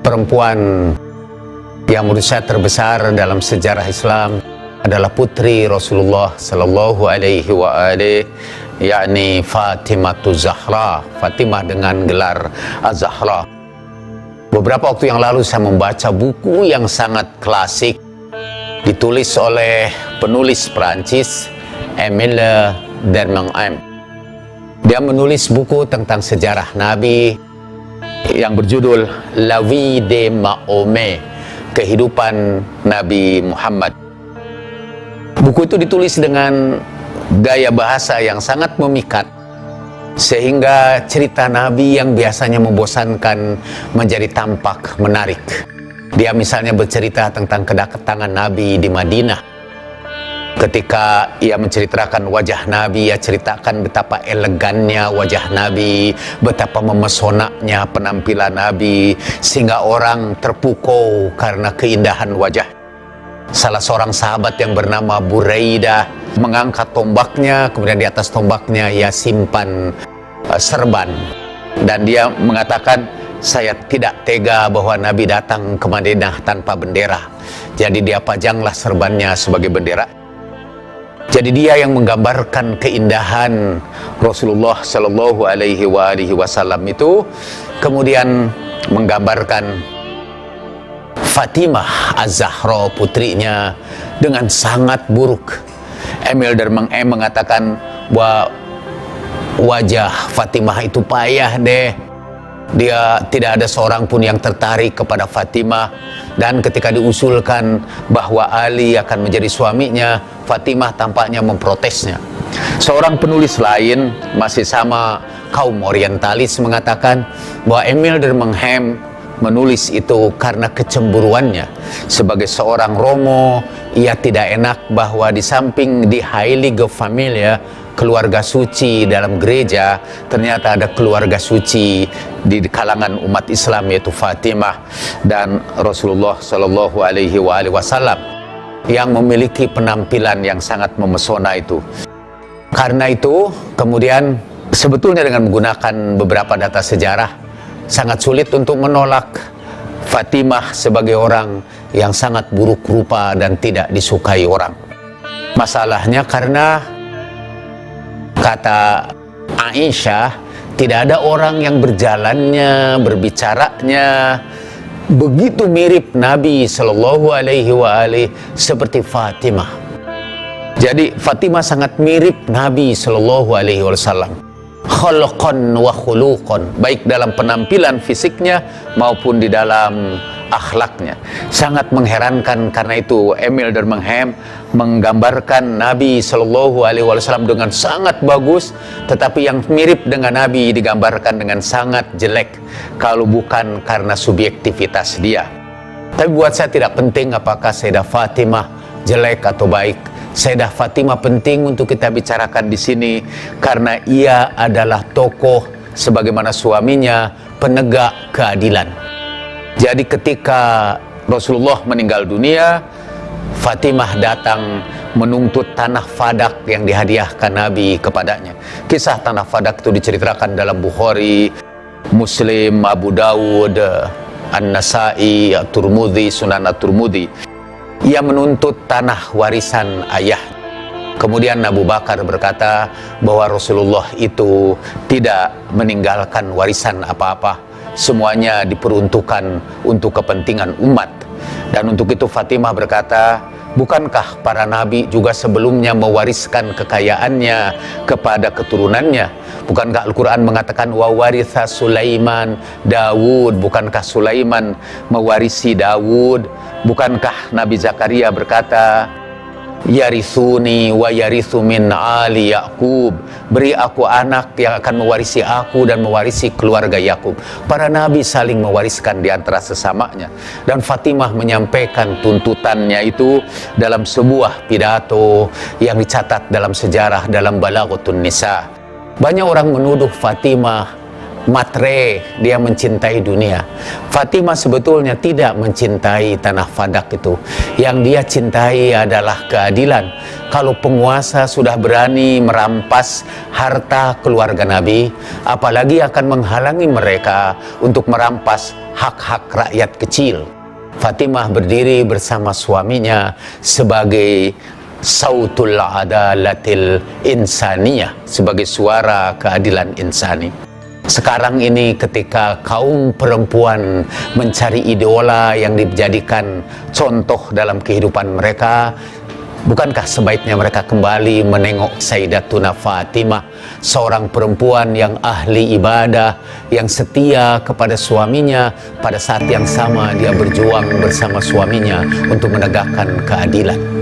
perempuan yang menurut saya terbesar dalam sejarah Islam adalah putri Rasulullah Sallallahu Alaihi Wasallam, yakni Fatimah Zahra, Fatimah dengan gelar Az-Zahra. Beberapa waktu yang lalu saya membaca buku yang sangat klasik ditulis oleh penulis Prancis Émile Durkheim. Dia menulis buku tentang sejarah Nabi yang berjudul La Vie de Mahomet, kehidupan Nabi Muhammad. Buku itu ditulis dengan gaya bahasa yang sangat memikat, sehingga cerita Nabi yang biasanya membosankan menjadi tampak menarik. Dia misalnya bercerita tentang kedatangan Nabi di Madinah. Ketika ia menceritakan wajah Nabi, ia ceritakan betapa elegannya wajah Nabi, betapa memesonanya penampilan Nabi, sehingga orang terpukau karena keindahan wajah. Salah seorang sahabat yang bernama Buraidah mengangkat tombaknya, kemudian di atas tombaknya ia simpan serban. Dan dia mengatakan, saya tidak tega bahwa Nabi datang ke Madinah tanpa bendera. Jadi dia pajanglah serbannya sebagai bendera. Jadi dia yang menggambarkan keindahan Rasulullah Sallallahu Alaihi Wasallam itu, kemudian menggambarkan Fatimah Az-Zahra, putrinya, dengan sangat buruk. Émile Durkheim mengatakan bahwa wajah Fatimah itu payah deh. Dia tidak ada seorang pun yang tertarik kepada Fatimah. Dan ketika diusulkan bahwa Ali akan menjadi suaminya, Fatimah tampaknya memprotesnya. Seorang penulis lain, masih sama kaum orientalis, mengatakan bahwa Émile Durkheim menulis itu karena kecemburuannya. Sebagai seorang Romo, ia tidak enak bahwa di samping di Heilige Familie, keluarga suci dalam gereja, ternyata ada keluarga suci di kalangan umat Islam, yaitu Fatimah dan Rasulullah Sallallahu Alaihi Wasallam, yang memiliki penampilan yang sangat memesona itu. Karena itu, kemudian sebetulnya dengan menggunakan beberapa data sejarah, sangat sulit untuk menolak Fatimah sebagai orang yang sangat buruk rupa dan tidak disukai orang. Masalahnya karena kata Aisyah, tidak ada orang yang berjalannya, berbicaranya begitu mirip Nabi Sallallahu Alaihi Wasallam seperti Fatimah. Jadi Fatimah sangat mirip Nabi Sallallahu Alaihi Wasallam, khalqan wa khuluqan, baik dalam penampilan fisiknya maupun di dalam akhlaknya. Sangat mengherankan, karena itu Émile Durkheim menggambarkan Nabi Shallallahu Alaihi Wasallam dengan sangat bagus, tetapi yang mirip dengan Nabi digambarkan dengan sangat jelek, kalau bukan karena subjektivitas dia. Tapi buat saya tidak penting apakah Sayyidah Fatimah jelek atau baik. Sayyidah Fatimah penting untuk kita bicarakan di sini karena ia adalah tokoh sebagaimana suaminya penegak keadilan. Jadi ketika Rasulullah meninggal dunia, Fatimah datang menuntut tanah Fadak yang dihadiahkan Nabi kepadanya. Kisah tanah Fadak itu diceritakan dalam Bukhari, Muslim, Abu Dawud, An-Nasai, At-Tirmidzi, Sunan At-Tirmidzi. Ia menuntut tanah warisan ayah. Kemudian Abu Bakar berkata bahwa Rasulullah itu tidak meninggalkan warisan apa-apa. Semuanya diperuntukkan untuk kepentingan umat. Dan untuk itu Fatimah berkata, bukankah para nabi juga sebelumnya mewariskan kekayaannya kepada keturunannya? Bukankah Al-Quran mengatakan wa waritha Sulaiman Dawud? Bukankah Sulaiman mewarisi Dawud? Bukankah Nabi Zakaria berkata, yarithuni wa yarithu min ali Yaqub, beri aku anak yang akan mewarisi aku dan mewarisi keluarga Yakub. Para nabi saling mewariskan di antara sesamanya. Dan Fatimah menyampaikan tuntutannya itu dalam sebuah pidato yang dicatat dalam sejarah, dalam Balaghatun Nisa. Banyak orang menuduh Fatimah matre, dia mencintai dunia. Fatimah sebetulnya tidak mencintai tanah Fadak itu. Yang dia cintai adalah keadilan. Kalau penguasa sudah berani merampas harta keluarga Nabi, apalagi akan menghalangi mereka untuk merampas hak-hak rakyat kecil. Fatimah berdiri bersama suaminya sebagai sautul adalatil insaniyah, sebagai suara keadilan insani. Sekarang ini ketika kaum perempuan mencari idola yang dijadikan contoh dalam kehidupan mereka, bukankah sebaiknya mereka kembali menengok Sayyidatuna Fatimah, seorang perempuan yang ahli ibadah, yang setia kepada suaminya, pada saat yang sama dia berjuang bersama suaminya untuk menegakkan keadilan.